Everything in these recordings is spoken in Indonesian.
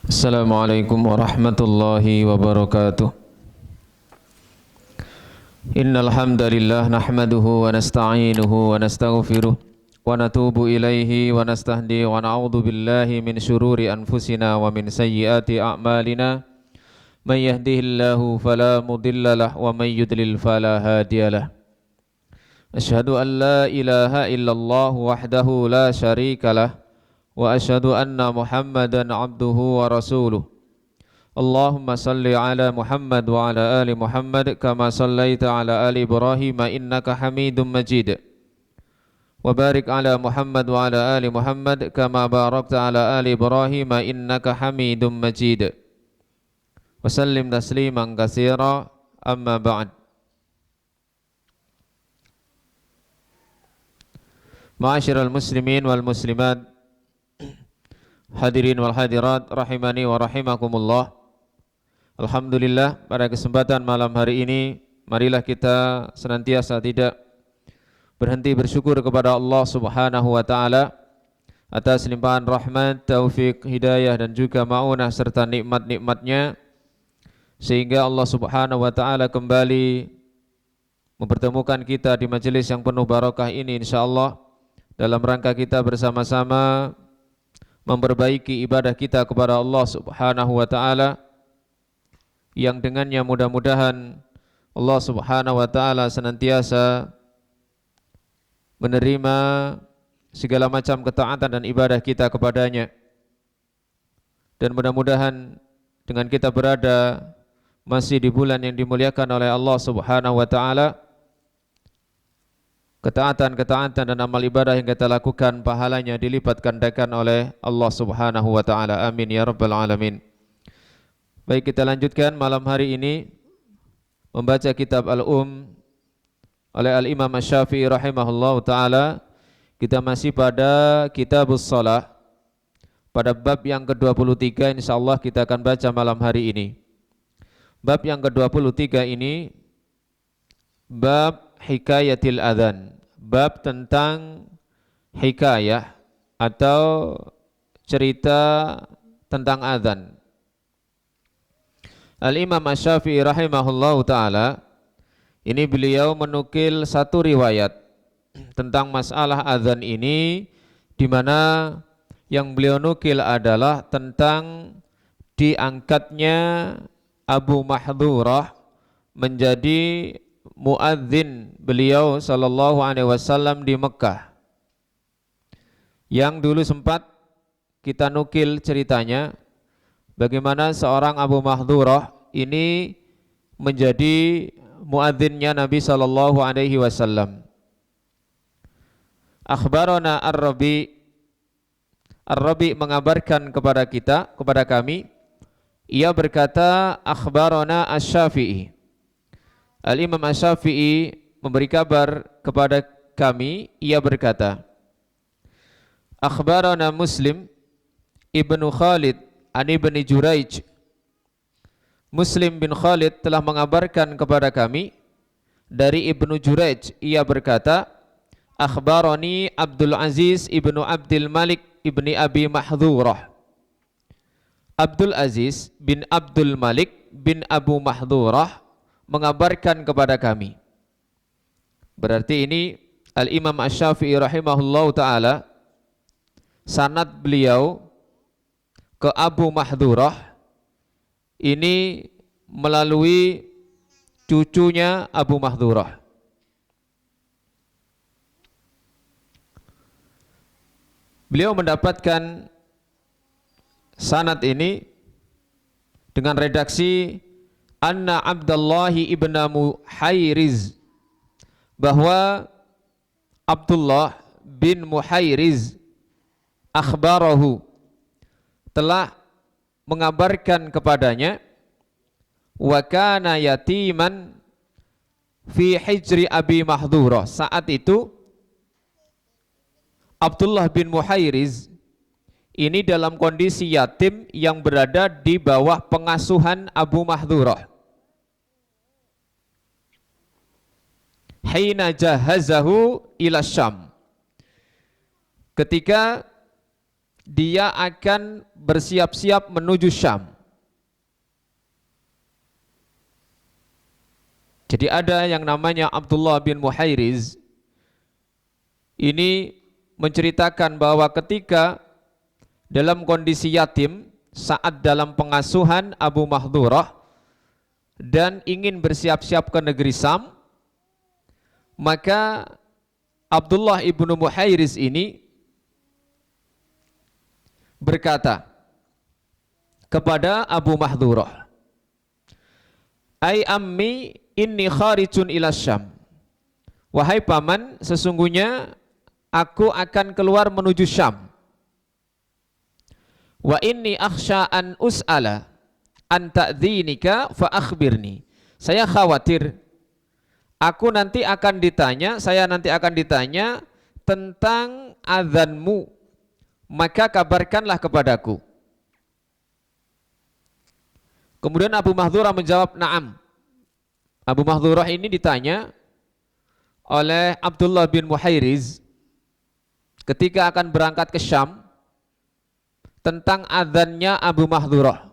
Assalamualaikum warahmatullahi wabarakatuh. Innal hamdalillah nahmaduhu wa nasta'inuhu wa nastaghfiruh wa natubu ilaihi wa nastahdi wa na'udzu billahi min syururi anfusina wa min sayyiati a'malina. May yahdihillahu fala mudhillalah wa may yudlil fala hadiyalah. Asyhadu an la ilaha illallah wahdahu la syarikalah wa asyhadu anna Muhammadan abduhu wa rasuluh. Allahumma salli ala Muhammad wa ala ali Muhammad kama sallaita ala ali Ibrahim innaka Hamidum Majid. Wa barik ala Muhammad wa ala ali Muhammad kama barakta ala ali Ibrahim innaka Hamidum Majid. Wa sallim tasliman katsira amma ba'd. Ma'asyiral muslimin wal muslimat, hadirin wal hadirat rahimani wa rahimakumullah. Alhamdulillah, pada kesempatan malam hari ini marilah kita senantiasa tidak berhenti bersyukur kepada Allah Subhanahu wa taala atas limpahan rahmat, taufik, hidayah dan juga maunah serta nikmat-nikmatnya, sehingga Allah Subhanahu wa taala kembali mempertemukan kita di majelis yang penuh barakah ini insyaallah dalam rangka kita bersama-sama memperbaiki ibadah kita kepada Allah Subhanahu wa taala, yang dengannya mudah-mudahan Allah Subhanahu wa taala senantiasa menerima segala macam ketaatan dan ibadah kita kepadanya. Dan mudah-mudahan dengan kita berada masih di bulan yang dimuliakan oleh Allah Subhanahu wa taala, ketaatan-ketaatan dan amal ibadah yang kita lakukan pahalanya dilipat gandakan oleh Allah Subhanahu wa taala. Amin ya rabbal alamin. Baik, kita lanjutkan malam hari ini membaca kitab oleh Al-Imam Asy-Syafi'i rahimahullahu taala. Kita masih pada Kitabus Shalah, pada bab yang ke-23 insyaallah kita akan baca malam hari ini. Bab yang ke-23 ini bab hikayatil adzan, bab tentang hikayah atau cerita tentang adzan. Al-Imam Asy-Syafi'i rahimahullahu taala ini beliau menukil satu riwayat tentang masalah adzan ini, di mana yang beliau nukil adalah tentang diangkatnya Abu Mahdhurah menjadi muadzin beliau sallallahu alaihi wasallam di Mekah, yang dulu sempat kita nukil ceritanya bagaimana seorang Abu Mahdhurah ini menjadi muadzinnya Nabi sallallahu alaihi wasallam. Akhbarana Ar-Rabi', Ar-Rabi' mengabarkan kepada kita, kepada kami, ia berkata akhbarana Asy-Syafi'i. Al-Imam Asy-Syafi'i memberi kabar kepada kami, ia berkata akhbarana Muslim ibnu Khalid an ibni Juraij. Muslim bin Khalid telah mengabarkan kepada kami dari Ibnu Juraij, ia berkata akhbarani Abdul Aziz ibnu Abdul Malik ibni Abi Mahdhurah. Abdul Aziz bin Abdul Malik bin Abu Mahdhurah mengabarkan kepada kami. Berarti ini Al-Imam Asy-Syafi'i rahimahullahu taala, sanad beliau ke Abu Mahdhurah ini melalui cucunya Abu Mahdhurah. Beliau mendapatkan sanad ini dengan redaksi anna Abdullahi ibn Muhayriz, bahwa Abdullah bin Muhayriz akhbarahu, telah mengabarkan kepadanya, wa kana yatiman fi hijri Abi Mahdhurah. Saat itu Abdullah bin Muhayriz ini dalam kondisi yatim yang berada di bawah pengasuhan Abu Mahdhurah. Hina jahazahu ila Syam, ketika dia akan bersiap-siap menuju Syam. Jadi ada yang namanya Abdullah bin Muhairiz, ini menceritakan bahwa ketika dalam kondisi yatim saat dalam pengasuhan Abu Mahdhurah dan ingin bersiap-siap ke negeri Syam, maka Abdullah ibnu Muhairiz ini berkata kepada Abu Mahdhurah, "Ai ammi inni kharijun ila Syam." Wahai paman, sesungguhnya aku akan keluar menuju Syam. Wa inni akhsha an us'ala an ta'dzinika fa akhbirni. Saya khawatir saya nanti akan ditanya tentang azanmu, maka kabarkanlah kepadaku. Kemudian Abu Mahdhurah menjawab, "Na'am." Abu Mahdhurah ini ditanya oleh Abdullah bin Muhairiz ketika akan berangkat ke Syam tentang adzannya Abu Mahdhurah.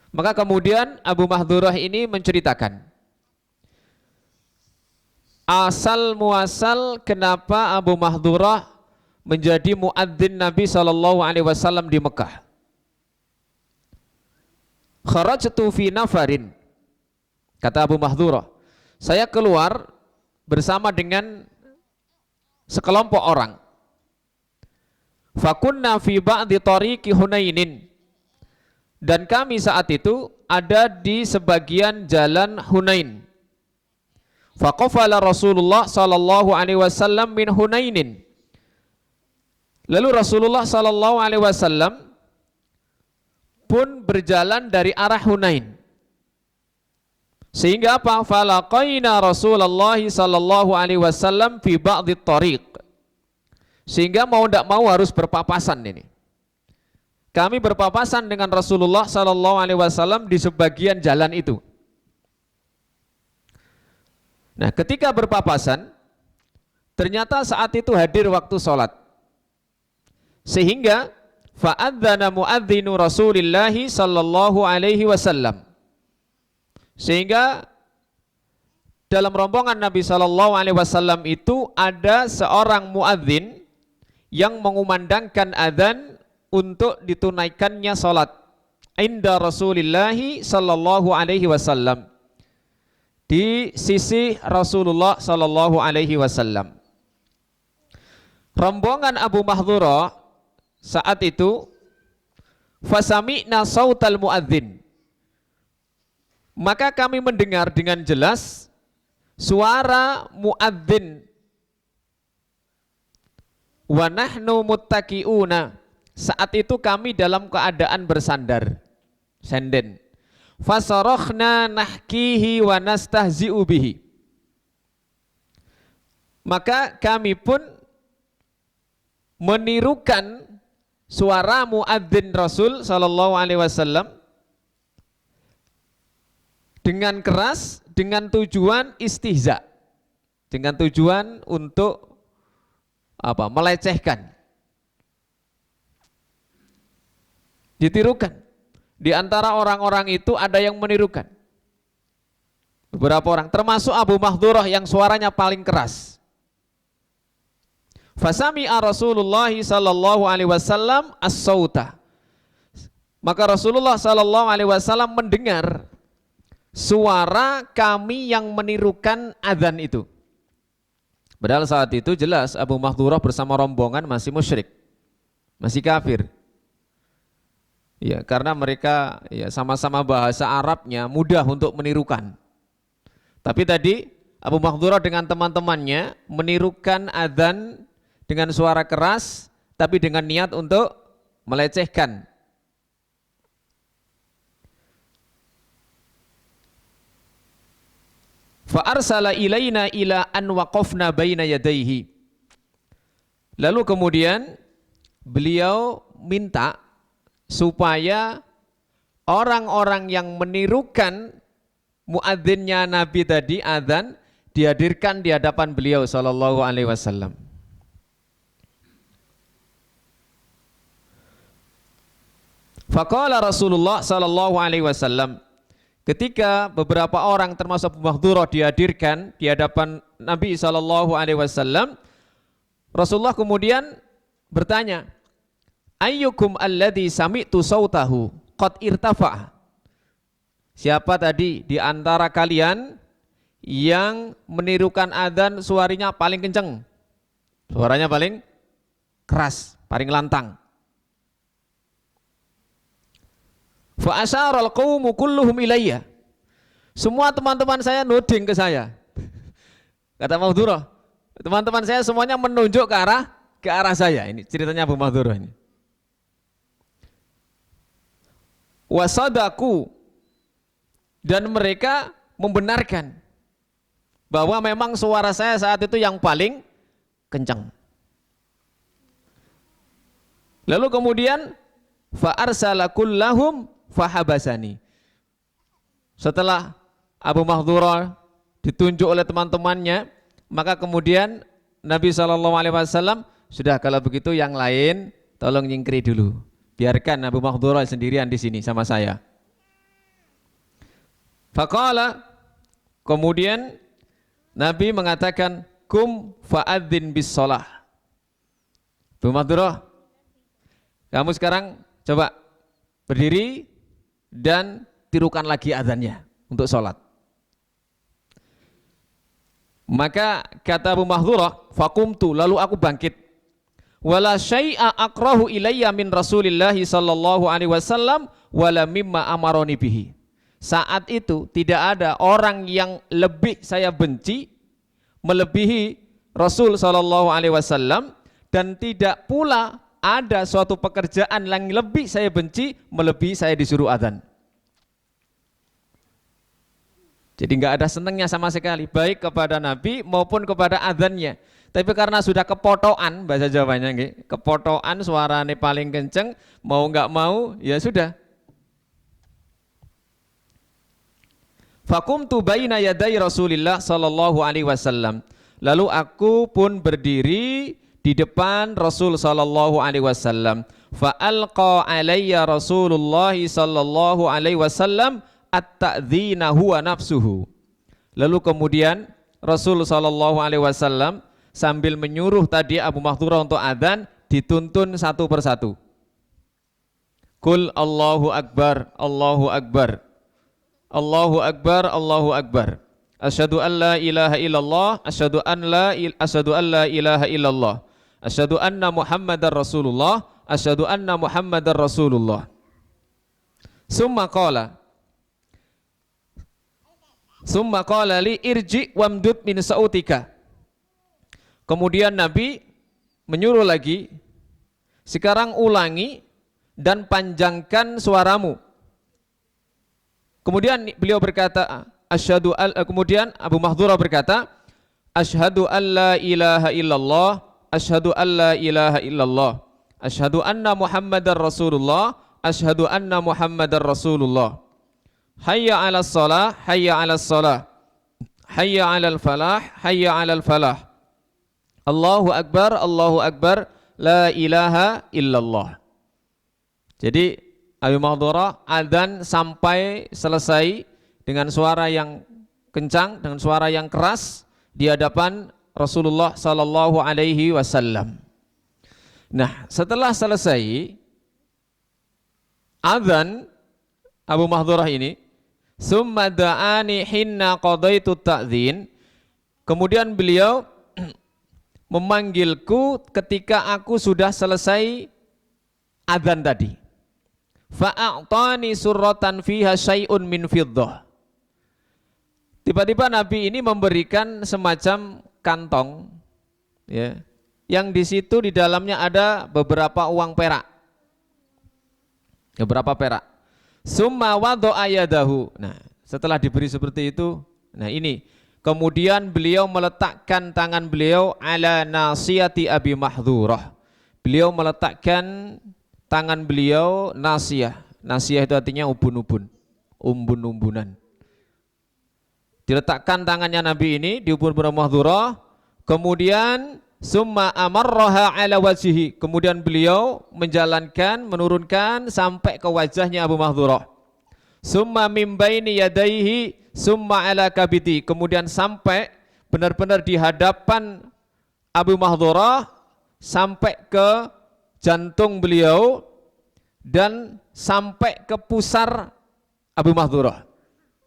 Maka kemudian Abu Mahdhurah ini menceritakan asal muasal kenapa Abu Mahdhurah menjadi muadzin Nabi SAW di Mekah. Kharajtu fi nafarin, kata Abu Mahdhurah, saya keluar bersama dengan sekelompok orang. Fakunna fi ba'di tariqi Hunainin, dan kami saat itu ada di sebagian jalan Hunain. Faqafala Rasulullah sallallahu alaihi wasallam min Hunainin. Lalu Rasulullah sallallahu alaihi wasallam pun berjalan dari arah Hunain. Sehingga apa? Falaqaina Rasulullah sallallahu alaihi wasallam fi ba'dhi tariq. Sehingga mau tidak mau harus berpapasan ini. Kami berpapasan dengan Rasulullah sallallahu alaihi wasallam di sebagian jalan itu. Nah, ketika berpapasan, ternyata saat itu hadir waktu sholat. Sehingga fa'adzana muadzinu Rasulillahi sallallahu alaihi wasallam. Sehingga dalam rombongan Nabi sallallahu alaihi wasallam itu ada seorang muadzin yang mengumandangkan adzan untuk ditunaikannya salat inda Rasulillahi sallallahu alaihi wasallam, di sisi Rasulullah sallallahu alaihi wasallam. Rombongan Abu Mahdhurah saat itu fasami'na sautal muadzin, maka kami mendengar dengan jelas suara muadzin. Wa nahnu muttaqiuna, saat itu kami dalam keadaan bersandar, senden. Fasarakhna nahkihi wa nastahzi'u bihi, maka kami pun menirukan suara muadzin Rasul sallallahu alaihi wasallam dengan keras, dengan tujuan istihza, dengan tujuan untuk apa? Melecehkan. Ditirukan. Di antara orang-orang itu ada yang menirukan. Beberapa orang, termasuk Abu Mahdhurah yang suaranya paling keras. Fasami'a Rasulullah sallallahu alaihi wasallam as-sauta. Maka Rasulullah sallallahu alaihi wasallam mendengar suara kami yang menirukan azan itu. Padahal saat itu jelas Abu Mahdhurah bersama rombongan masih musyrik, masih kafir. Ya, karena mereka ya sama-sama bahasa Arabnya mudah untuk menirukan. Tapi tadi Abu Mahdhurah dengan teman-temannya menirukan azan dengan suara keras, tapi dengan niat untuk melecehkan. Fa arsala ilaina ila an waqafna baina yadayhi. Lalu kemudian beliau minta supaya orang-orang yang menirukan muadzinnya Nabi tadi azan dihadirkan di hadapan beliau sallallahu alaihi wasallam. Faqala Rasulullah sallallahu alaihi wasallam, ketika beberapa orang termasuk Abu Mahdhurah dihadirkan di hadapan Nabi sallallahu alaihi wasallam, Rasulullah kemudian bertanya, ayyukum alladhi sami'tu sautahu qad irtafa'. Siapa tadi di antara kalian yang menirukan adzan suaranya paling kenceng? Suaranya paling keras, paling lantang. Fa asyaral qaumu kulluhum ilayya. Semua teman-teman saya nuding ke saya. Kata Mahdhurah, teman-teman saya semuanya menunjuk ke arah saya. Ini ceritanya Abu Mahdhurah ini. Wasadaku, dan mereka membenarkan bahwa memang suara saya saat itu yang paling kencang. Lalu kemudian fa arsala kullahum fahabasani. Setelah Abu Mahdhurah ditunjuk oleh teman-temannya, maka kemudian Nabi SAW, sudah kalau begitu yang lain tolong nyingkiri dulu. Biarkan Abu Mahdhurah sendirian di sini sama saya. Faqala, kemudian Nabi mengatakan, kum fa'adzin bis shalah. Abu Mahdhurah, kamu sekarang coba berdiri dan tirukan lagi adzannya untuk sholat. Maka kata Abu Mahdhurah, faqumtu, lalu aku bangkit. Wala syai'a akrahu ilayya min Rasulillah sallallahu alaihi wasallam wala mimma amaroni bihi. Saat itu tidak ada orang yang lebih saya benci melebihi Rasul sallallahu alaihi wasallam, dan tidak pula ada suatu pekerjaan yang lebih saya benci melebihi saya disuruh adzan. Jadi nggak ada senengnya sama sekali, baik kepada Nabi maupun kepada adzannya. Tapi karena sudah kepotoan, bahasa Jawanya, kepotoan suaranya paling kenceng, mau nggak mau ya sudah. Faqumtu baina yaday Rasulillah sallallahu alaihi wasallam. Lalu aku pun berdiri di depan Rasul sallallahu alaihi wasallam. Fa alqa alayya Rasulullah sallallahu alaihi wasallam at-ta'dzina huwa nafsuhu. Lalu kemudian Rasul sallallahu alaihi wasallam sambil menyuruh tadi Abu Mahdhurah untuk adzan, dituntun satu persatu. Qul Allahu akbar, Allahu akbar. Allahu akbar, Allahu akbar. Asyhadu an la ilaha illallah, asyhadu an la ilaha illallah. Asyhadu anna Muhammadar Rasulullah, asyhadu anna Muhammadar Rasulullah. Summa qala li irji wamdud min sautika. Kemudian Nabi menyuruh lagi, sekarang ulangi dan panjangkan suaramu. Kemudian beliau berkata, kemudian Abu Mahdhurah berkata, asyhadu an la ilaha illallah, asyhadu an la ilaha illallah, asyhadu anna Muhammadar Rasulullah, asyhadu anna Muhammadar Rasulullah. Hayya 'alas shalah, hayya 'alas shalah, hayya 'alal falah, hayya 'alal falah. Allahu akbar, Allahu akbar, la ilaha illallah. Jadi Abu Mahdhurah adzan sampai selesai dengan suara yang kencang, dengan suara yang keras di hadapan Rasulullah sallallahu alaihi wasallam. Nah, setelah selesai adzan Abu Mahdhurah ini, summa da'ani hinna qadaitu ta'dzin, kemudian beliau memanggilku ketika aku sudah selesai adzan tadi. Fa'a'tani surratan fiha syai'un min fiddah. Tiba-tiba Nabi ini memberikan semacam kantong, ya, yang di situ di dalamnya ada beberapa uang perak. Beberapa perak. Summa wada'a yadahu. Nah, setelah diberi seperti itu, nah ini kemudian beliau meletakkan tangan beliau ala nasiyati Abi Mahdhurah. Beliau meletakkan tangan beliau nasiyah. Nasiyah itu artinya ubun-ubun, umbun-umbunan. Diletakkan tangannya Nabi ini di ubun-ubun Mahdhurah. Kemudian summa amarraha ala wajhihi, kemudian beliau menurunkan sampai ke wajahnya Abu Mahdhurah. Summa min baini yadaihi summa ala kabiti, kemudian sampai benar-benar di hadapan Abu Mahdhurah sampai ke jantung beliau dan sampai ke pusar Abu Mahdhurah.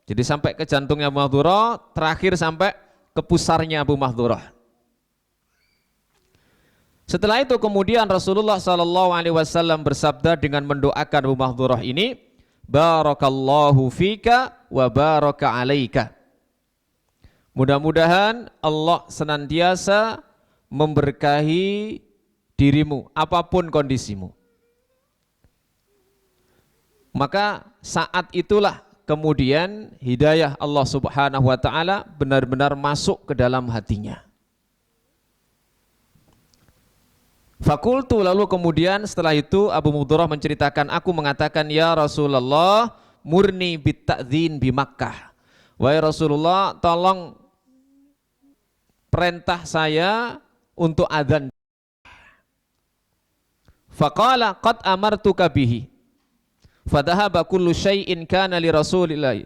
Jadi sampai ke jantungnya Abu Mahdhurah, terakhir sampai ke pusarnya Abu Mahdhurah. Setelah itu kemudian Rasulullah SAW bersabda dengan mendoakan Abu Mahdhurah ini, barakallahu fika wa baraka alaika. Mudah-mudahan Allah senantiasa memberkahi dirimu apapun kondisimu. Maka saat itulah kemudian hidayah Allah Subhanahu wa taala benar-benar masuk ke dalam hatinya. Fakultu, lalu kemudian setelah itu Abu Mahdhurah menceritakan, aku mengatakan, ya Rasulullah, murni bitta'dzin bi Makkah. Wahai Rasulullah, tolong perintah saya untuk adzan. Faqala qad amartuka bihi. Fadhahaba kullu syai'in kana li Rasulillah.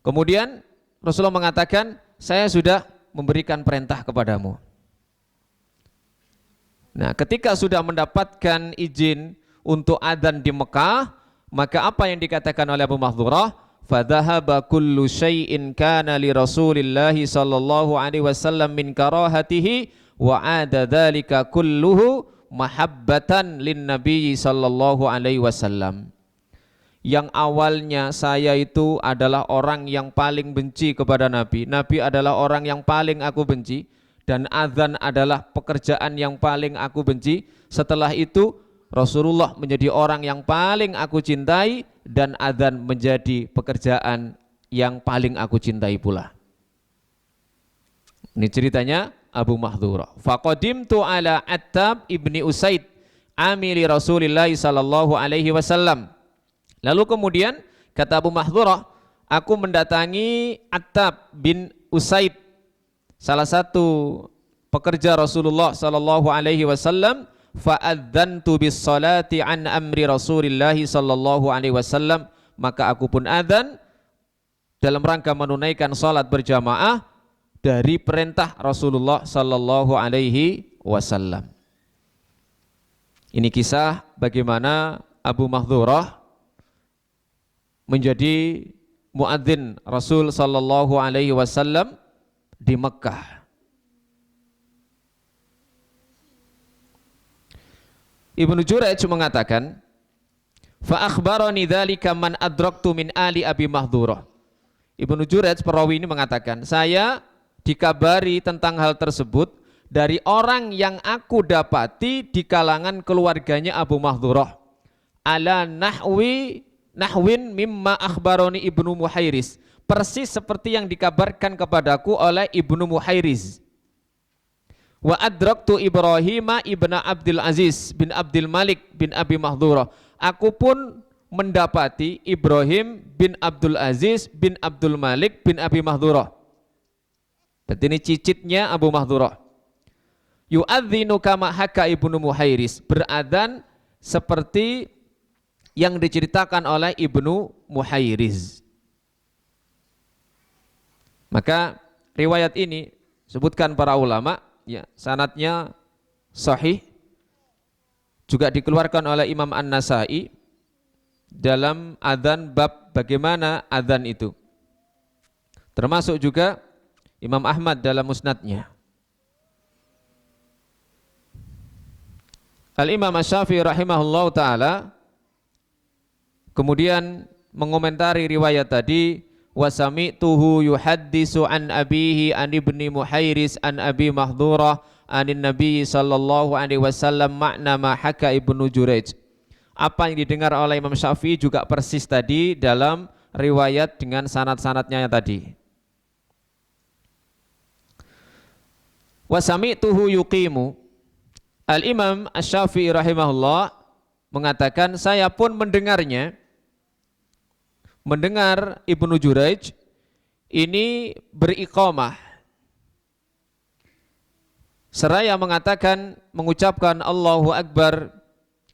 Kemudian Rasulullah mengatakan, saya sudah memberikan perintah kepadamu. Nah, ketika sudah mendapatkan izin untuk adzan di Mekah, maka apa yang dikatakan oleh Abu Mahdhurah? Fadhahaba kullu syai'in kana li Rasulillah sallallahu alaihi wasallam min karahatihi wa ada dzalika kulluhu mahabbatan lin nabiy sallallahu alaihi wasallam. Yang awalnya saya itu adalah orang yang paling benci kepada Nabi. Nabi adalah orang yang paling aku benci. Dan adzan adalah pekerjaan yang paling aku benci. Setelah itu Rasulullah menjadi orang yang paling aku cintai, dan adzan menjadi pekerjaan yang paling aku cintai pula. Ini ceritanya Abu Mahdhurah. Faqadimtu ala Attab ibni Usaid amili Rasulillah sallallahu alaihi wasallam. Lalu kemudian kata Abu Mahdhurah, aku mendatangi Attab bin Usaid, salah satu pekerja Rasulullah sallallahu alaihi wasallam, fa'adzantu bis salati an amri Rasulillah sallallahu alaihi wasallam, maka aku pun adzan dalam rangka menunaikan salat berjamaah dari perintah Rasulullah sallallahu alaihi wasallam. Ini kisah bagaimana Abu Mahdhurah menjadi muadzin Rasul sallallahu alaihi wasallam di Mekah. Ibnu Jurayj mengatakan, fa akhbarani dzalika man adraktu min ali Abi Mahdhurah. Ibnu Jurayj perawi ini mengatakan, saya dikabari tentang hal tersebut dari orang yang aku dapati di kalangan keluarganya Abu Mahdhurah, ala nahwin mimma akhbaroni Ibnu Muhairis, persis seperti yang dikabarkan kepadaku oleh Ibnu Muhairis. Wa adraktu Ibrahim ibn Abdul Aziz bin Abdul Malik bin Abi Mahdhurah, aku pun mendapati Ibrahim bin Abdul Aziz bin Abdul Malik bin Abi Mahdhurah. Berarti ini cicitnya Abu Mahdhurah. Yu'adzinu kama haka Ibnu Muhairis, beradzan seperti yang diceritakan oleh Ibnu Muhairis. Maka riwayat ini sebutkan para ulama, ya, sanadnya sahih, juga dikeluarkan oleh Imam An-Nasai dalam adzan bab bagaimana adzan itu. Termasuk juga Imam Ahmad dalam musnadnya. Al-Imam Asy-Syafi'i rahimahullahu taala kemudian mengomentari riwayat tadi, wa sami'tuhu yuhaddisu an abihi an ibni Muhairis an Abi Mahdhurah anin Nabi sallallahu alaihi wasallam makna ma haka Ibnu Jurayj. Apa yang didengar oleh Imam Syafi'i juga persis tadi dalam riwayat dengan sanad-sanadnya tadi. Wa sami'tuhu yuqimu. Al-Imam Asy-Syafi'i rahimahullah mengatakan, saya pun mendengar Ibnu Jurayj ini beriqamah seraya mengucapkan Allahu Akbar,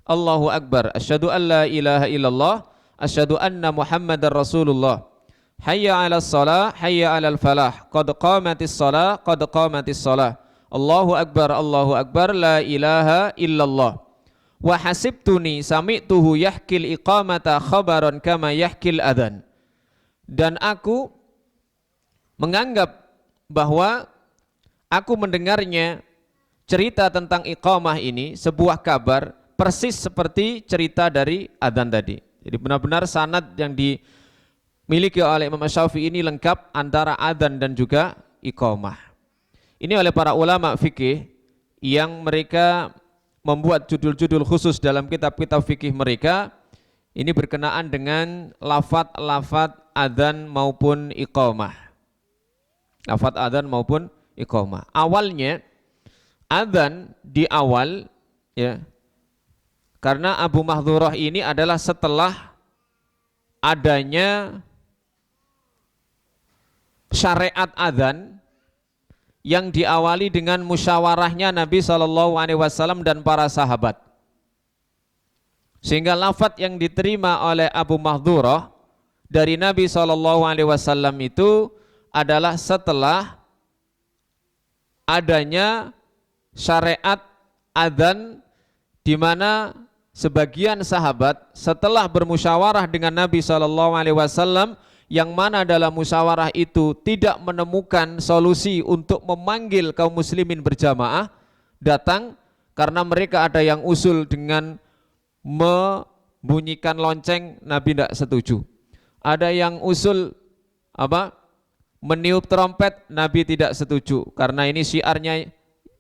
Allahu Akbar, asyhadu an la ilaha illallah, asyhadu anna Muhammadar Rasulullah, hayya 'alas shalah, hayya 'alal falah, qad qamatis shalah, qad qamatis shalah, Allahu Akbar, la ilaha illallah. Wa hasibtuni sami'tuhu yahkil iqamata khabaran kama yahkil adhan. Dan aku menganggap bahwa aku mendengarnya cerita tentang iqamah ini sebuah kabar persis seperti cerita dari adzan tadi. Jadi benar-benar sanad yang dimiliki oleh Imam Syafi'i ini lengkap antara adzan dan juga iqamah. Ini oleh para ulama fikih yang mereka membuat judul-judul khusus dalam kitab-kitab fikih mereka, ini berkenaan dengan lafadz-lafadz adzan maupun iqamah. Lafadz adzan maupun iqamah. Awalnya adzan di awal ya. Karena Abu Mahdhurah ini adalah setelah adanya syariat adzan yang diawali dengan musyawarahnya Nabi SAW dan para sahabat. Sehingga lafadz yang diterima oleh Abu Mahdhurah dari Nabi SAW itu adalah setelah adanya syariat adzan, di mana sebagian sahabat setelah bermusyawarah dengan Nabi SAW, yang mana dalam musyawarah itu tidak menemukan solusi untuk memanggil kaum muslimin berjamaah datang, karena mereka ada yang usul dengan membunyikan lonceng, Nabi tidak setuju. Ada yang usul meniup trompet, Nabi tidak setuju karena ini syiarnya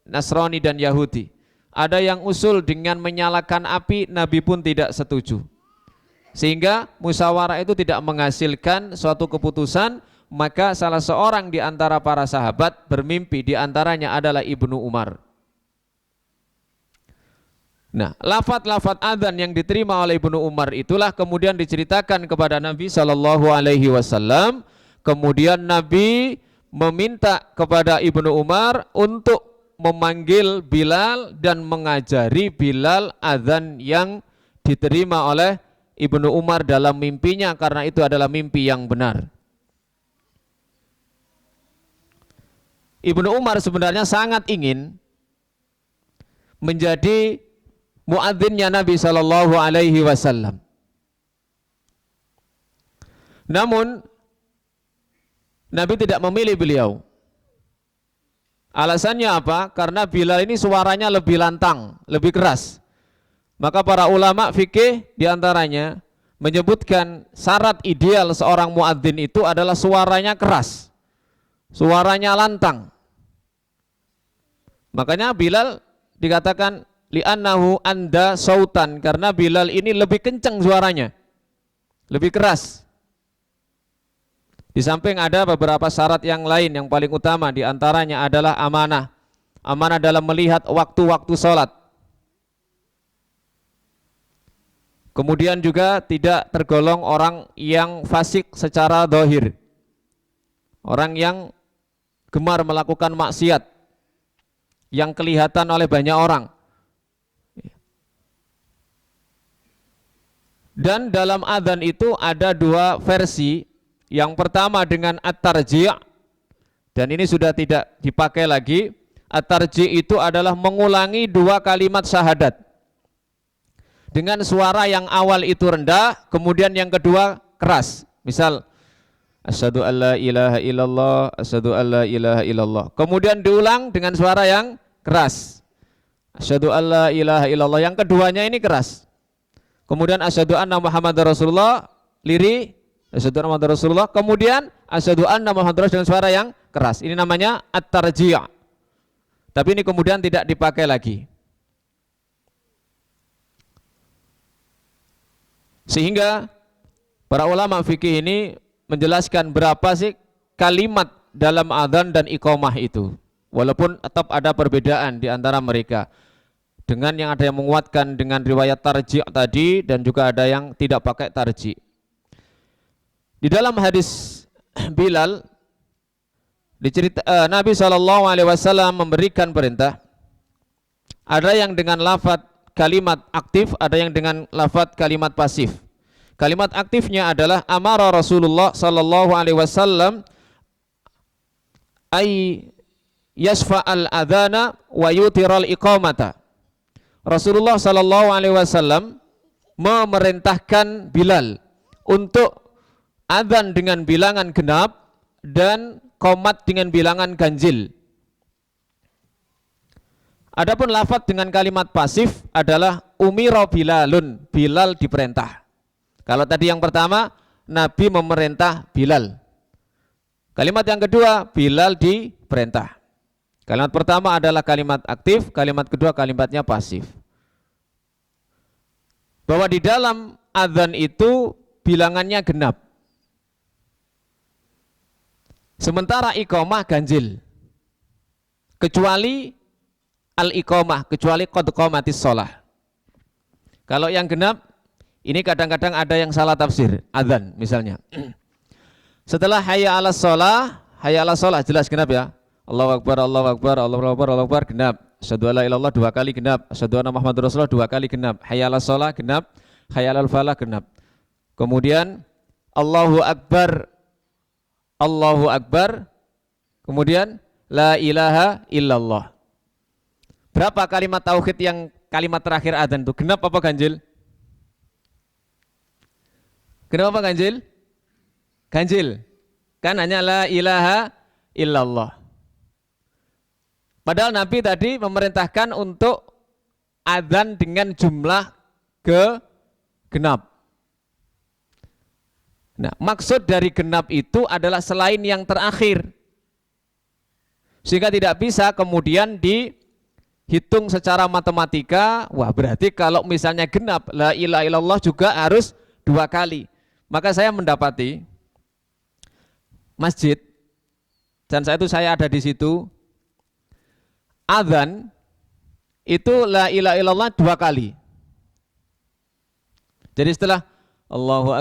Nasrani dan Yahudi. Ada yang usul dengan menyalakan api, Nabi pun tidak setuju. Sehingga musyawarah itu tidak menghasilkan suatu keputusan, maka salah seorang di antara para sahabat bermimpi, di antaranya adalah Ibnu Umar. Nah, lafadz-lafadz adzan yang diterima oleh Ibnu Umar itulah kemudian diceritakan kepada Nabi SAW. Kemudian Nabi meminta kepada Ibnu Umar untuk memanggil Bilal dan mengajari Bilal adzan yang diterima oleh Ibnu Umar dalam mimpinya, karena itu adalah mimpi yang benar. Ibnu Umar sebenarnya sangat ingin menjadi muadzinnya Nabi SAW. Namun Nabi tidak memilih beliau. Alasannya apa? Karena Bilal ini suaranya lebih lantang, lebih keras. Maka para ulama fikih diantaranya menyebutkan syarat ideal seorang muadzin itu adalah suaranya keras, suaranya lantang. Makanya Bilal dikatakan li'annahu anda sautan, karena Bilal ini lebih kencang suaranya, lebih keras. Di samping ada beberapa syarat yang lain, yang paling utama diantaranya adalah amanah. Amanah dalam melihat waktu-waktu sholat. Kemudian juga tidak tergolong orang yang fasik secara zahir, orang yang gemar melakukan maksiat yang kelihatan oleh banyak orang. Dan dalam adzan itu ada dua versi. Yang pertama dengan at-tarji', dan ini sudah tidak dipakai lagi. At-tarji' itu adalah mengulangi dua kalimat syahadat dengan suara yang awal itu rendah, kemudian yang kedua keras. Misal asyhadu alla ilaha illallah, asyhadu alla ilaha illallah. Kemudian diulang dengan suara yang keras. Asyhadu alla ilaha illallah. Yang keduanya ini keras. Kemudian asyhadu anna Muhammadar Rasulullah, lirih, asyhadu anna Muhammadar Rasulullah. Kemudian asyhadu anna Muhammadar Rasulullah dengan suara yang keras. Ini namanya at-tarji'. Tapi ini kemudian tidak dipakai lagi. Sehingga para ulama fikih ini menjelaskan berapa sih kalimat dalam adzan dan iqamah itu. Walaupun tetap ada perbedaan di antara mereka. Dengan yang ada yang menguatkan dengan riwayat tarji' tadi, dan juga ada yang tidak pakai tarji'. Di dalam hadis Bilal Nabi SAW memberikan perintah Ada yang dengan lafadz kalimat aktif, ada yang dengan lafadz kalimat pasif. Kalimat aktifnya adalah amara Rasulullah sallallahu alaihi wasallam ay yasfa'al adhana wa yutiral iqamata. Rasulullah sallallahu alaihi wasallam memerintahkan Bilal untuk adzan dengan bilangan genap dan qomat dengan bilangan ganjil. Adapun lafadz dengan kalimat pasif adalah umira Bilalun, Bilal diperintah. Kalau tadi yang pertama Nabi memerintah Bilal. Kalimat yang kedua Bilal diperintah. Kalimat pertama adalah kalimat aktif, kalimat kedua kalimatnya pasif. Bahwa di dalam adzan itu bilangannya genap. Sementara iqamah ganjil. Kecuali al-iqamah, kecuali qad qamatis shalah. Kalau yang genap, ini kadang-kadang ada yang salah tafsir, adzan misalnya. Setelah hayya 'alas shalah jelas genap ya. Allahu akbar, Allahu akbar, Allahu akbar, Allahu akbar genap. Asyhadu alla ilaha illallah 2 kali genap. Asyhadu anna Muhammadar Rasulullah 2 kali genap. Hayya 'alas shalah genap, hayya 'alal falah genap. Kemudian Allahu akbar, Allahu akbar. Kemudian la ilaha illallah. Berapa kalimat tauhid yang kalimat terakhir adzan itu? Genap apa ganjil? Genap apa ganjil? Ganjil. Kan hanya la ilaha illallah. Padahal Nabi tadi memerintahkan untuk adzan dengan jumlah genap. Nah, maksud dari genap itu adalah selain yang terakhir. Sehingga tidak bisa kemudian dihitung secara matematika, wah berarti kalau misalnya genap, la ilaha illallah juga harus 2 kali. Maka saya mendapati masjid, dan saya ada di situ, adzan itu la ilaha illallah 2 kali. Jadi setelah Allahu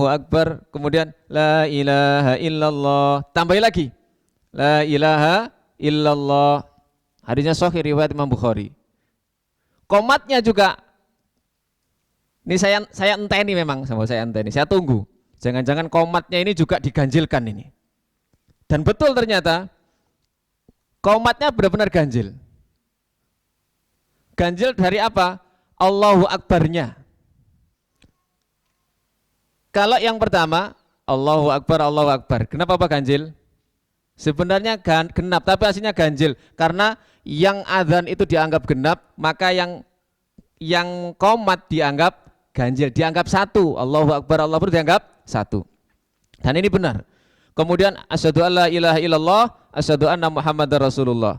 akbar, kemudian la ilaha illallah, tambahin lagi la ilaha illallah. Hadisnya sahih riwayat Imam Bukhari. Qomatnya juga, ini saya enteni memang, saya tunggu. Jangan-jangan qomatnya ini juga diganjilkan ini. Dan betul ternyata qomatnya benar-benar ganjil. Ganjil dari apa? Allahu akbarnya. Kalau yang pertama Allahu akbar. Kenapa apa ganjil? Sebenarnya genap, tapi aslinya ganjil. Karena yang adzan itu dianggap genap, maka yang qomat dianggap ganjil, dianggap 1. Allahu akbar dianggap 1. Dan ini benar. Kemudian asyhadu alla ilaha illallah, asyhadu anna Muhammadar Rasulullah.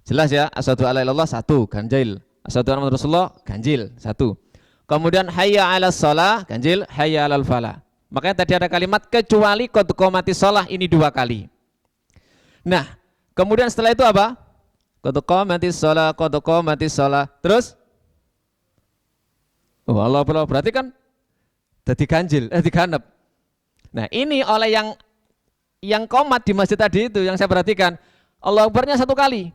Jelas ya, asyhadu alla ilaha illallah 1 ganjil. Asyhadu anna Muhammadar Rasulullah ganjil 1. Kemudian hayya 'alas shalah ganjil, hayya 'alal falah. Makanya tadi ada kalimat kecuali qad qamatis shalah, ini 2 kali. Nah, kemudian setelah itu apa? Qad qamatis shalah. Terus Allah berarti kan jadi ganjil, diganep. Nah, ini oleh yang qomat di masjid tadi itu yang saya perhatikan, Allahu akbarnya 1 kali.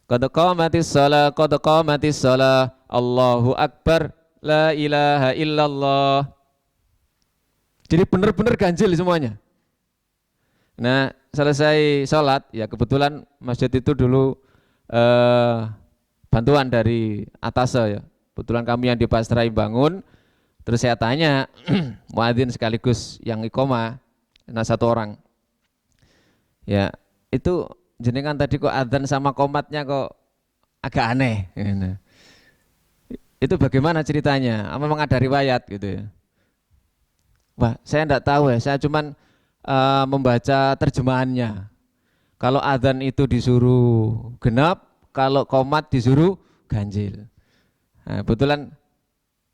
Qad qamatis shalah, Allahu akbar, la ilaha illallah. Jadi benar-benar ganjil semuanya. Nah, selesai sholat, ya kebetulan masjid itu dulu bantuan dari atas ya. Kebetulan kami yang di Pasrai bangun, terus saya tanya muadzin sekaligus yang iqomah, nah 1 orang. Ya, itu jenengan tadi kok adzan sama qomatnya kok agak aneh. Itu bagaimana ceritanya? Memang ada riwayat gitu ya. Wah, saya enggak tahu ya, saya cuman membaca terjemahannya. Kalau adzan itu disuruh genap, kalau qomat disuruh ganjil. Nah, kebetulan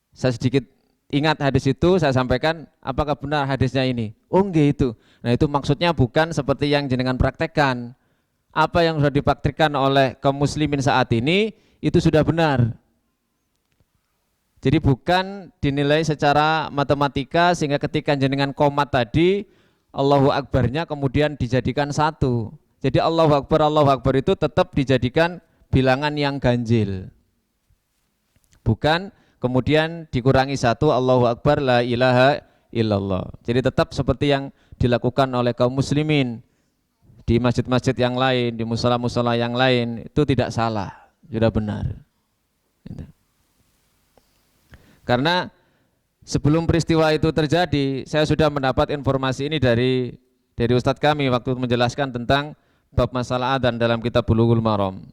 saya sedikit ingat hadis itu, saya sampaikan, apakah benar hadisnya ini? Oh enggak itu. Nah, itu maksudnya bukan seperti yang jenengan praktekkan. Apa yang sudah dipraktikkan oleh kaum muslimin saat ini itu sudah benar. Jadi bukan dinilai secara matematika sehingga ketika jenengan qomat tadi Allahu akbarnya kemudian dijadikan 1. Jadi Allahu akbar itu tetap dijadikan bilangan yang ganjil. Bukan kemudian dikurangi satu, Allahu Akbar, la ilaha illallah. Jadi tetap seperti yang dilakukan oleh kaum muslimin di masjid-masjid yang lain, di musola-musola yang lain, itu tidak salah, sudah benar. Karena sebelum peristiwa itu terjadi, saya sudah mendapat informasi ini dari Ustadz kami waktu menjelaskan tentang bab masalah adzan dalam kitab Bulughul Maram.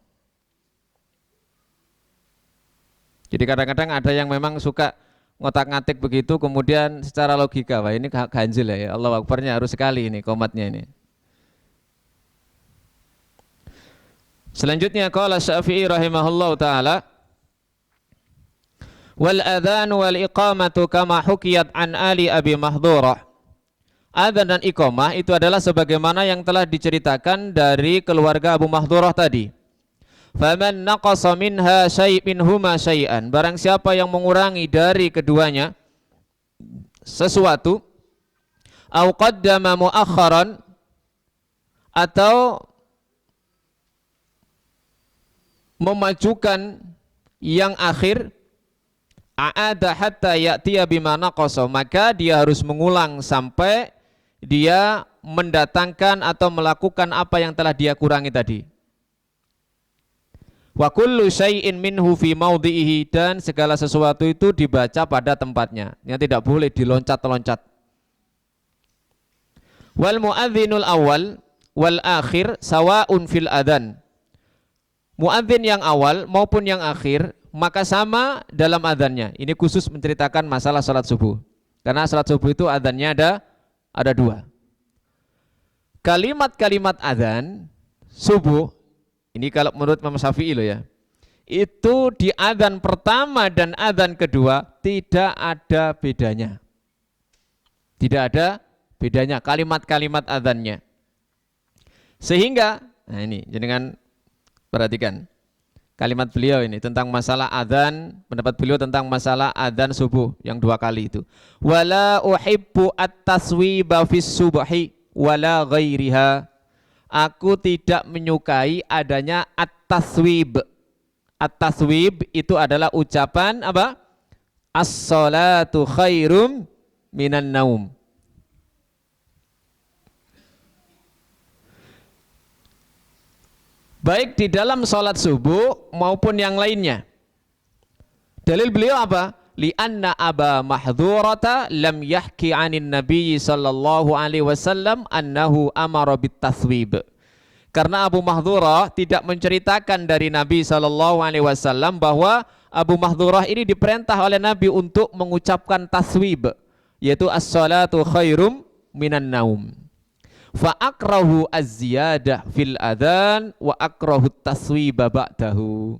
Jadi kadang-kadang ada yang memang suka ngotak-ngatik begitu, kemudian secara logika, wah ini ganjil ya, Allahu Akbarnya harus sekali ini, komatnya ini. Selanjutnya qala Syafi'i rahimahullahu taala, wal adzan wal iqamatu kama hukiyat an ali Abi Mahdhurah. Adzan dan iqamah itu adalah sebagaimana yang telah diceritakan dari keluarga Abu Mahdhurah tadi. Faman naqasa minha syai'in huma syai'an, barang siapa yang mengurangi dari keduanya sesuatu, au qaddama muakharan, atau memajukan yang akhir, a'ada hatta ya'tiya bima naqasa, maka dia harus mengulang sampai dia mendatangkan atau melakukan apa yang telah dia kurangi tadi. Wa kullu syai'in minhu fi maudhi'ihi, dan segala sesuatu itu dibaca pada tempatnya, yang tidak boleh diloncat-loncat. Wal muadzinul awal wal akhir sawa'un fil adzan. Muadzin yang awal maupun yang akhir maka sama dalam adzannya. Ini khusus menceritakan masalah salat subuh. Karena salat subuh itu adzannya ada dua. Kalimat-kalimat adzan subuh ini kalau menurut Imam Syafi'i loh ya, itu di adzan pertama dan adzan kedua tidak ada bedanya. Tidak ada bedanya kalimat-kalimat adzannya. Sehingga, nah ini jenengan perhatikan kalimat beliau ini tentang masalah adzan, pendapat beliau tentang masalah adzan subuh yang dua kali itu. Wala uhibbu at-taswiba fis subhi wala ghairiha. Aku tidak menyukai adanya at-taswib. At-taswib itu adalah ucapan apa? As-salatu khairum minan naum. Baik di dalam salat subuh maupun yang lainnya. Dalil beliau apa? Li'anna Aba Mahdhurata lam yahki 'anin Nabi sallallahu alaihi wasallam annahu amara bit-taswib. Karena Abu Mahdhurah tidak menceritakan dari Nabi sallallahu alaihi wasallam bahwa Abu Mahdhurah ini diperintah oleh Nabi untuk mengucapkan taswib, yaitu as-salatu khairum minan naum. Fa akrahu az-ziyadah fil adzan wa akrahu taswiba ba'dahu.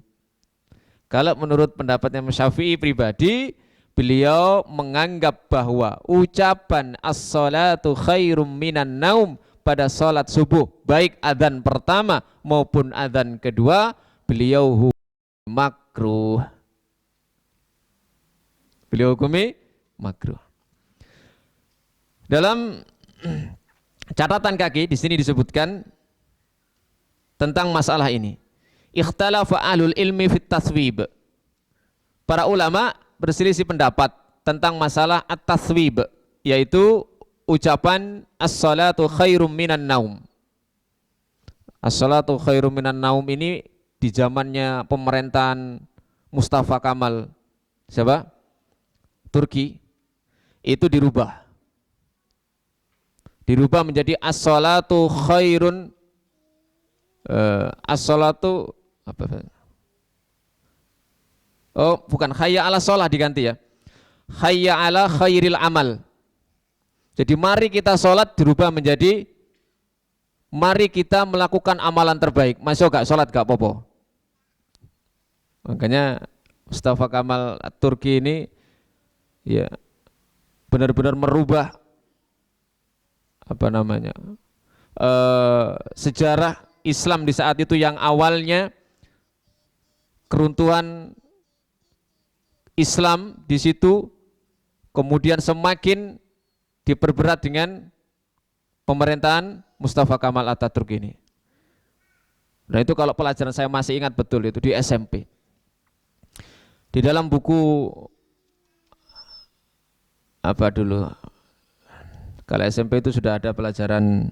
Kalau menurut pendapatnya Syafi'i pribadi, beliau menganggap bahwa ucapan as-salatu khairum minan naum pada salat subuh, baik adzan pertama maupun adzan kedua, beliau makruh. Beliau hukumi makruh. Dalam catatan kaki di sini disebutkan tentang masalah ini. Ikhtalafa ahlul ilmi fit taswib. Para ulama berselisih pendapat tentang masalah at-taswib, yaitu ucapan as-salatu khairum minan naum. As-salatu khairum minan naum ini di zamannya pemerintahan Mustafa Kamal, siapa? Turki, itu dirubah. Dirubah menjadi as-salatu khairun as-salatu apa? Oh, bukan, hayya ala sholah diganti ya. Hayya ala khairil amal. Jadi mari kita sholat dirubah menjadi mari kita melakukan amalan terbaik. Masuk gak sholat gak popo. Makanya Mustafa Kamal Turki ini ya benar-benar merubah apa namanya sejarah Islam di saat itu yang awalnya keruntuhan Islam di situ, kemudian semakin diperberat dengan pemerintahan Mustafa Kamal Atatürk ini. Nah itu kalau pelajaran saya masih ingat betul itu di SMP. Di dalam buku apa dulu? Kalau SMP itu sudah ada pelajaran.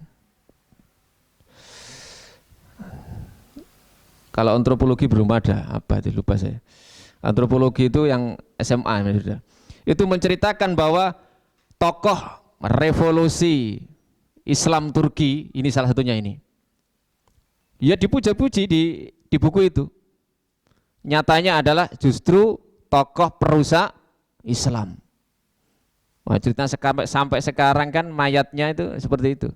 Kalau antropologi belum ada, apa itu lupa saya. Antropologi itu yang SMA sudah. Itu menceritakan bahwa tokoh revolusi Islam Turki ini salah satunya ini. Ya dipuja-puji di buku itu. Nyatanya adalah justru tokoh perusak Islam. Wah, cerita sampai sekarang kan mayatnya itu seperti itu.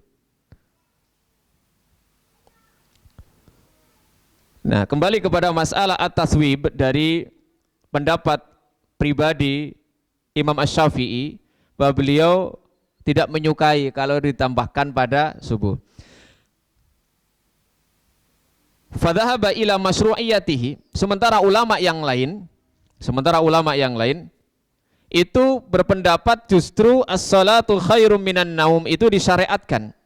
Nah, kembali kepada masalah at-taswib dari pendapat pribadi Imam Asy-Syafi'i bahwa beliau tidak menyukai kalau ditambahkan pada subuh. Fadhahaba ila masyru'iyatihi, sementara ulama yang lain itu berpendapat justru as-salatu khairum minan naum itu disyariatkan.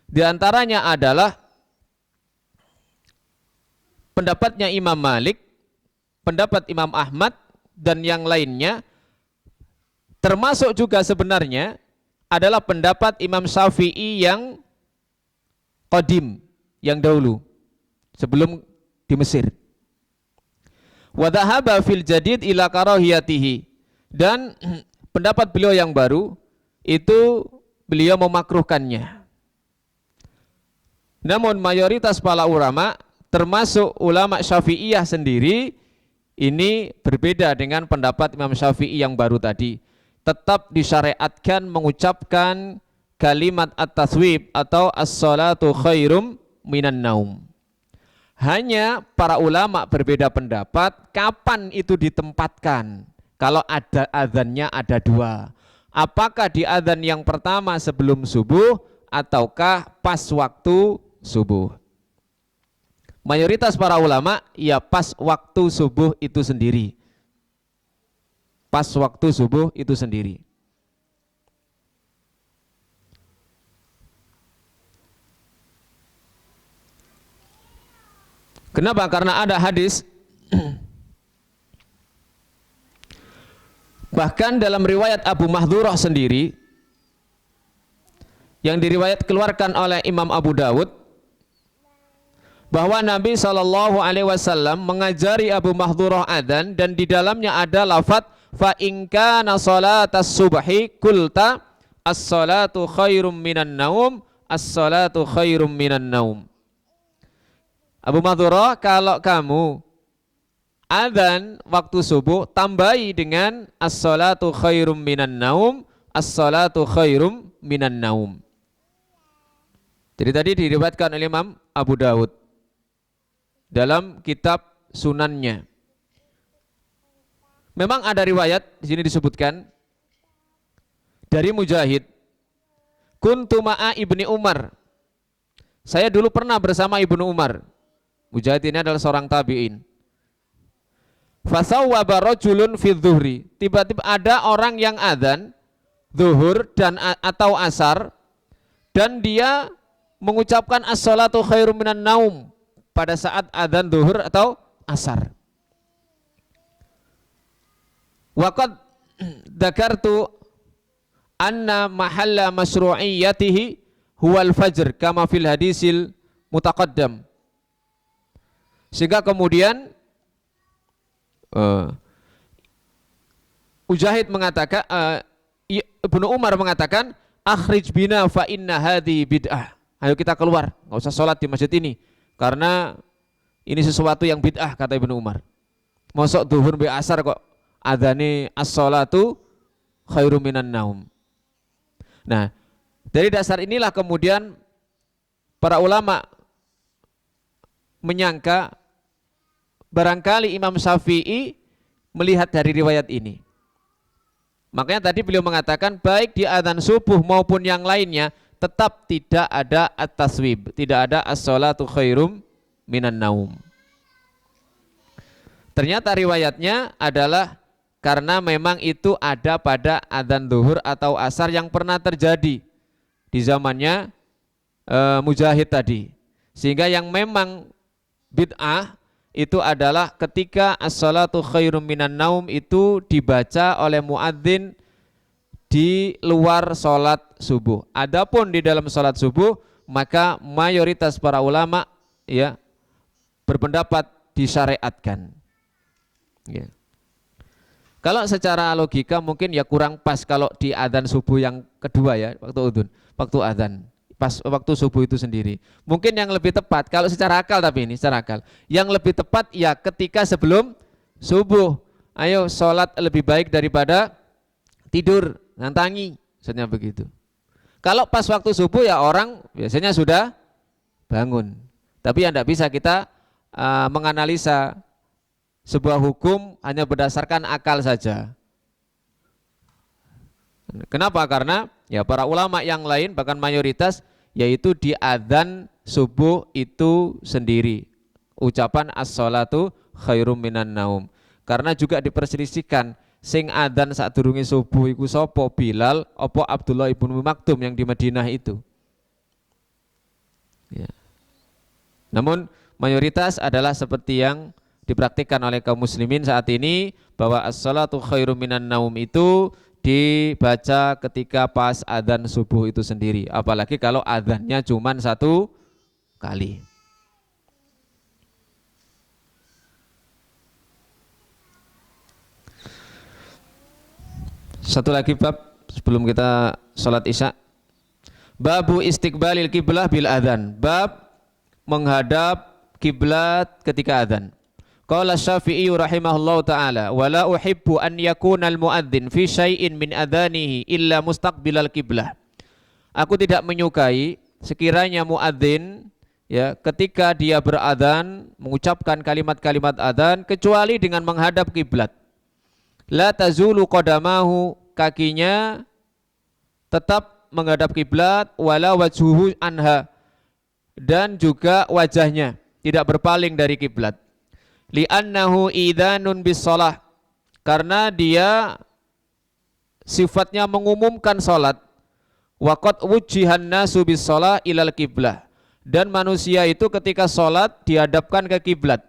Di antaranya adalah pendapatnya Imam Malik, pendapat Imam Ahmad dan yang lainnya, termasuk juga sebenarnya adalah pendapat Imam Syafi'i yang qadim, yang dahulu sebelum di Mesir. Wa dhahaba fil jadid ila karahiyatihi, dan pendapat beliau yang baru itu beliau memakruhkannya. Namun mayoritas para ulama termasuk ulama Syafi'iyah sendiri ini berbeda dengan pendapat Imam Syafi'i yang baru tadi. Tetap disyariatkan mengucapkan kalimat at-taswib atau as-salatu khairum minan naum. Hanya para ulama berbeda pendapat kapan itu ditempatkan. Kalau ada adzannya ada dua. Apakah di adzan yang pertama sebelum subuh ataukah pas waktu subuh? Mayoritas para ulama ya pas waktu subuh itu sendiri. Pas waktu subuh itu sendiri. Kenapa? Karena ada hadis bahkan dalam riwayat Abu Mahdhurah sendiri yang diriwayat keluarkan oleh Imam Abu Dawud, bahwa Nabi SAW mengajari Abu Mahdhurah adzan dan di dalamnya ada lafaz fa in kana salatas subhi kulta as-salatu khairum minan naum, as-salatu khairum minan naum. Abu Mahdhurah, kalau kamu adzan waktu subuh tambahi dengan as-salatu khairum minan naum, as-salatu khairum minan naum. Jadi tadi diriwayatkan oleh Imam Abu Dawud dalam kitab sunannya. Memang ada riwayat di sini disebutkan dari Mujahid, kuntu ma'a Ibni Umar. Saya dulu pernah bersama Ibnu Umar. Mujahid ini adalah seorang tabi'in. Fasawwaba rajulun fi dhuhri. Tiba-tiba ada orang yang adzan zuhur dan atau asar dan dia mengucapkan as-salatu khairum minan naum pada saat adzan zuhur atau asar. Waqad dzakartu anna mahalla masyru'iyyatihi huwal fajr kama fil hadisil mutaqaddam. Sehingga kemudian Mujahid mengatakan, Ibnu Umar mengatakan, akhrij bina fa inna hadhi bid'ah. Ayo kita keluar, nggak usah sholat di masjid ini karena ini sesuatu yang bid'ah, kata Ibnu Umar. Mosok duhur be asar kok adzane as-sholatu khairum minan naum. Nah, dari dasar inilah kemudian para ulama menyangka barangkali Imam Syafi'i melihat dari riwayat ini. Makanya tadi beliau mengatakan baik di adzan subuh maupun yang lainnya tetap tidak ada at-taswib, tidak ada as-sholatu khairum minan naum. Ternyata riwayatnya adalah karena memang itu ada pada adzan zuhur atau asar yang pernah terjadi di zamannya Mujahid tadi. Sehingga yang memang bid'ah itu adalah ketika as-salatu khairum minan naum itu dibaca oleh muadzin di luar sholat subuh. Adapun di dalam sholat subuh, maka mayoritas para ulama ya berpendapat disyariatkan. Ya. Kalau secara logika mungkin ya kurang pas kalau di adzan subuh yang kedua ya, waktu adzan, pas waktu subuh itu sendiri. Mungkin yang lebih tepat kalau secara akal, tapi ini secara akal, yang lebih tepat ya ketika sebelum subuh. Ayo sholat lebih baik daripada tidur ngantangi, maksudnya begitu. Kalau pas waktu subuh ya orang biasanya sudah bangun. Tapi ya tidak bisa kita menganalisa sebuah hukum hanya berdasarkan akal saja. Kenapa? Karena ya para ulama yang lain bahkan mayoritas yaitu di adzan subuh itu sendiri ucapan as-salatu khairum minan naum. Karena juga diperselisihkan sing adzan sadurunge subuh iku sapa, Bilal apa Abdullah ibnu Maktum yang di Madinah itu. Ya. Namun mayoritas adalah seperti yang dipraktikkan oleh kaum muslimin saat ini bahwa as-salatu khairum minan naum itu dibaca ketika pas adzan subuh itu sendiri, apalagi kalau adzannya cuma satu kali. Satu lagi bab sebelum kita sholat isya, babu istiqbalil kiblah bil adzan, bab menghadap kiblat ketika adzan. Qala Syafi'i rahimahullahu ta'ala wala uhibbu an yakuna al-muadzin fi syai'in min adhanihi illa mustaqbilal kiblah. Aku tidak menyukai sekiranya muadzin ya ketika dia beradzan mengucapkan kalimat-kalimat adzan kecuali dengan menghadap kiblat. La tazulu qadamahu, kakinya tetap menghadap kiblat, wala wajhuhu anha, dan juga wajahnya tidak berpaling dari kiblat. Li'annahu idhanun bis shalah, karena dia sifatnya mengumumkan salat. Waqad wujjihan nasu bis shalah ilal kiblah, dan manusia itu ketika salat dihadapkan ke kiblat.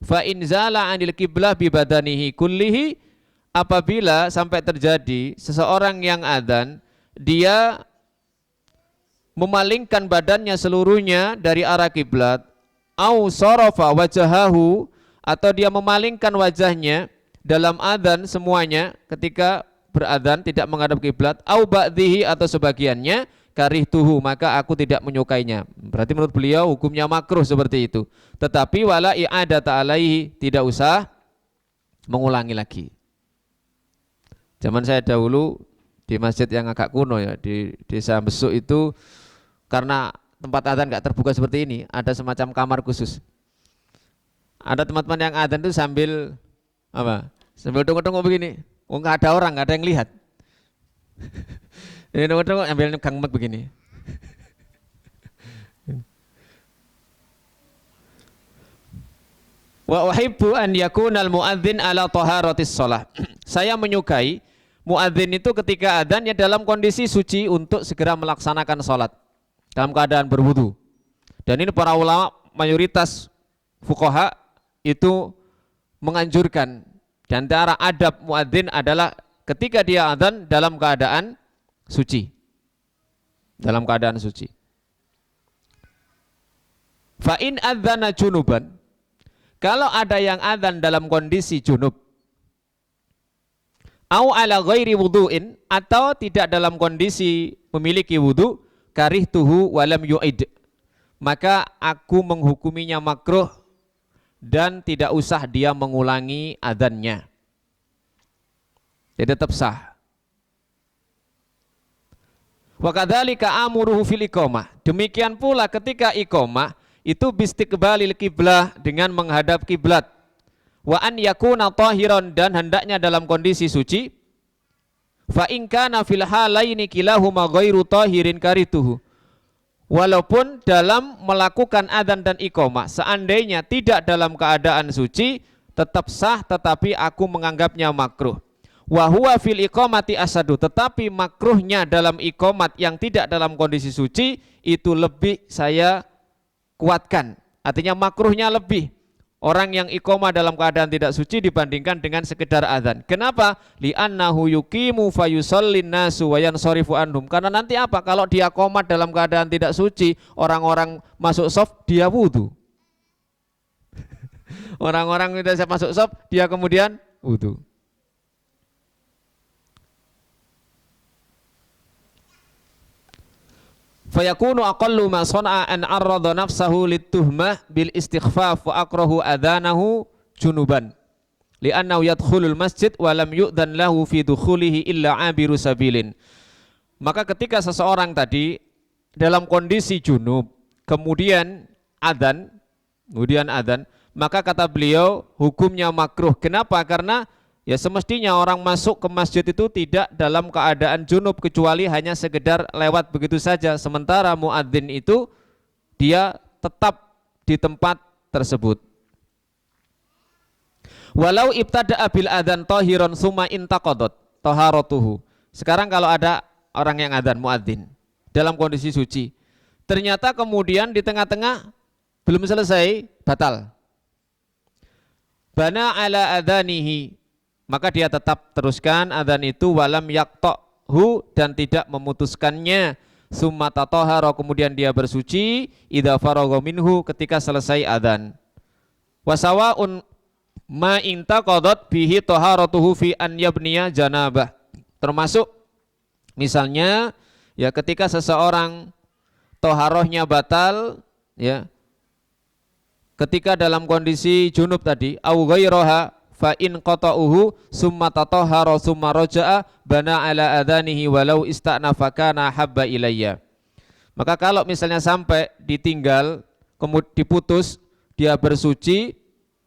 Fa in zala 'anil kiblah bi badanihi kullihi, apabila sampai terjadi seseorang yang adzan dia memalingkan badannya seluruhnya dari arah kiblat, au sarafa wajahahu, atau dia memalingkan wajahnya dalam adzan semuanya ketika beradzan tidak menghadap kiblat, au ba'dhihi, atau sebagiannya, karihtuhu, maka aku tidak menyukainya. Berarti menurut beliau hukumnya makruh seperti itu. Tetapi wala i'adata alaihi, tidak usah mengulangi lagi. Zaman saya dahulu di masjid yang agak kuno ya, di desa Besuk itu, karena tempat adzan nggak terbuka seperti ini, ada semacam kamar khusus. Ada teman-teman yang adzan itu sambil apa? Sambil tunggu-tunggu begini. Oh, nggak ada orang, nggak ada yang lihat. Ini tunggu-tunggu ambil gang mic begini. Wa uhibbu an yakunal muadzin ala taharatis shalah. Saya menyukai muadzin itu ketika adzan ya dalam kondisi suci untuk segera melaksanakan salat dalam keadaan berwudu. Dan ini para ulama mayoritas fuqaha itu menganjurkan, di antara adab muadzin adalah ketika dia adzan dalam keadaan suci. Dalam keadaan suci. Fa in adzana junuban, kalau ada yang adzan dalam kondisi junub, au ala ghairi wudu'in, atau tidak dalam kondisi memiliki wudu, karihtuhu walam yu'id, maka aku menghukuminya makruh dan tidak usah dia mengulangi adzannya. Dia tetap sah. Wa kadzalika amuruhu fil iqamah, demikian pula ketika iqamah itu bistiqbalil kiblah, dengan menghadap kiblat. Wa an yakuna tahiran, dan hendaknya dalam kondisi suci. Fa in kana fil halaini kilahuma ghairu tahirin karituhu, walaupun dalam melakukan adzan dan iqamah seandainya tidak dalam keadaan suci tetap sah, tetapi aku menganggapnya makruh. Wa huwa fil iqamati asadu, tetapi makruhnya dalam iqamat yang tidak dalam kondisi suci itu lebih saya kuatkan Artinya makruhnya lebih orang yang iqamah dalam keadaan tidak suci dibandingkan dengan sekedar adzan. Kenapa? Li'annahu yuqimu fayusallin nasu wa yansarifu anhum. Karena nanti apa? Kalau dia qomat dalam keadaan tidak suci, orang-orang masuk shaf, dia wudu. Orang-orang tidak masuk shaf, dia kemudian wudu. Fayakunu aqallu ma sana'a an arrada nafsahu lituhmah bil istighfaf wa akrahu adanahu junuban li'annahu yadkhulul masjid wa lam yu'dan lahu fi dukhulihi illa abiru sabilin. Maka ketika seseorang tadi dalam kondisi junub kemudian adzan, maka kata beliau hukumnya makruh. Kenapa? Karena ya semestinya orang masuk ke masjid itu tidak dalam keadaan junub kecuali hanya sekedar lewat begitu saja. Sementara muadzin itu dia tetap di tempat tersebut. Walau ibtada'a bil adzan tahiran summa intaqadat taharatuhu. Sekarang kalau ada orang yang adzan muadzin dalam kondisi suci, ternyata kemudian di tengah-tengah belum selesai, batal. Bana ala adzanihi, maka dia tetap teruskan adzan itu walam yaqtahu, dan tidak memutuskannya. Summa tatahhara, kemudian dia bersuci idza faragha minhu, ketika selesai adzan. Wasawaun ma intaqadat bihi taharatuhu fi an yabniya janabah. Termasuk misalnya ya ketika seseorang toharohnya batal ya ketika dalam kondisi junub tadi, au ghairaha fa in qata'uhu summa tatahhara summa raja'a bana ala adanihi walau ista'nafa kana habba ilayya. Maka kalau misalnya sampai ditinggal kemudian diputus, dia bersuci,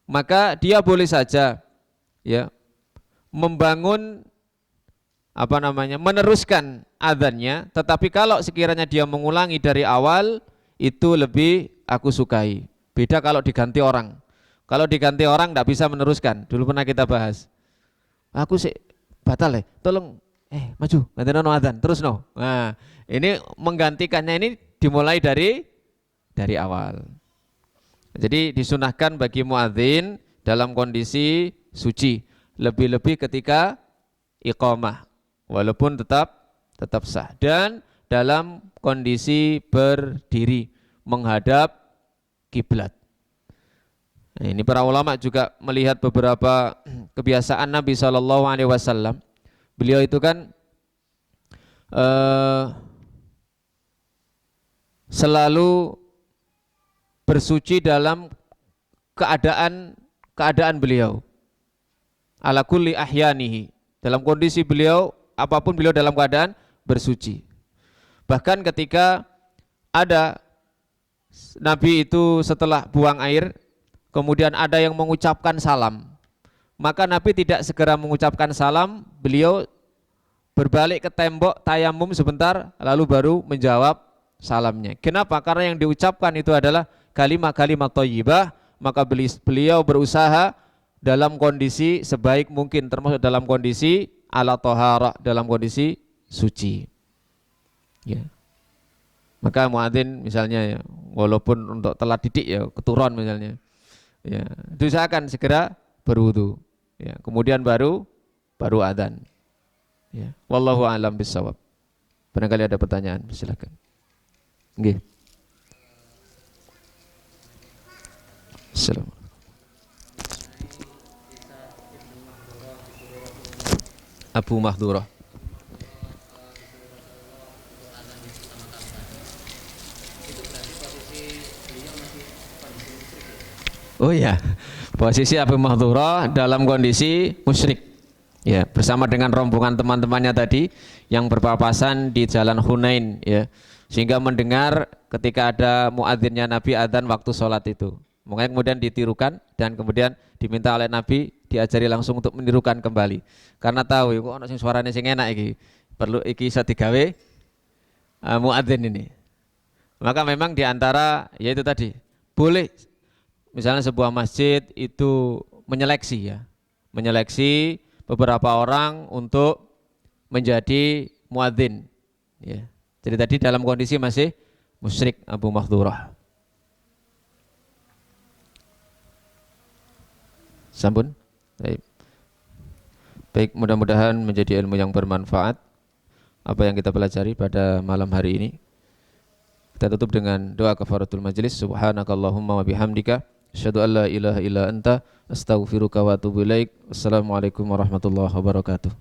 maka dia boleh saja ya membangun meneruskan adzannya, tetapi kalau sekiranya dia mengulangi dari awal itu lebih aku sukai. Beda kalau diganti orang. Kalau diganti orang tidak bisa meneruskan. Dulu pernah kita bahas. Aku sih batal ya. Tolong maju ganti no adzan terus no. Nah, ini menggantikannya ini dimulai dari awal. Jadi disunahkan bagi muadzin dalam kondisi suci, lebih-lebih ketika iqamah, walaupun tetap sah, dan dalam kondisi berdiri menghadap kiblat. Nah, ini para ulama juga melihat beberapa kebiasaan Nabi SAW. Beliau itu kan selalu bersuci dalam keadaan beliau. Ala kulli ahyanihi. Dalam kondisi beliau, apapun beliau dalam keadaan bersuci. Bahkan ketika ada Nabi itu setelah buang air, kemudian ada yang mengucapkan salam, maka Nabi tidak segera mengucapkan salam, beliau berbalik ke tembok tayamum sebentar, lalu baru menjawab salamnya. Kenapa? Karena yang diucapkan itu adalah kalimat-kalimat thayyibah, maka beliau berusaha dalam kondisi sebaik mungkin, termasuk dalam kondisi ala tohara, dalam kondisi suci. Ya. Maka muadzin misalnya ya, walaupun untuk telat didik ya keturun misalnya, ya diusahakan segera berwudu, ya kemudian baru adzan. Ya, wallahu a'lam bishawab. Barangkali ada pertanyaan, silakan. Nggih. Assalamualaikum. Abu Mahdurah. Oh ya, posisi Abu Mahdurah dalam kondisi musyrik, ya bersama dengan rombongan teman-temannya tadi yang berpapasan di jalan Hunain, ya sehingga mendengar ketika ada muadzinnya Nabi adzan waktu sholat itu, makanya kemudian ditirukan dan kemudian diminta oleh Nabi diajari langsung untuk menirukan kembali, karena tahu kok ono sing suarane sing enak iki, perlu iki iso digawe muadzin ini. Maka memang diantara yaitu tadi boleh misalnya sebuah masjid itu menyeleksi beberapa orang untuk menjadi muadzin, ya. Jadi tadi dalam kondisi masih musyrik Abu Mahdurah. Sampun? Baik. Baik, mudah-mudahan menjadi ilmu yang bermanfaat apa yang kita pelajari pada malam hari ini. Kita tutup dengan doa kafaratul majlis. Subhanakallahumma wa bihamdika asyhadu an la ilaha illa anta astaghfiruka wa atubu ilaik. Wassalamualaikum warahmatullahi wabarakatuh.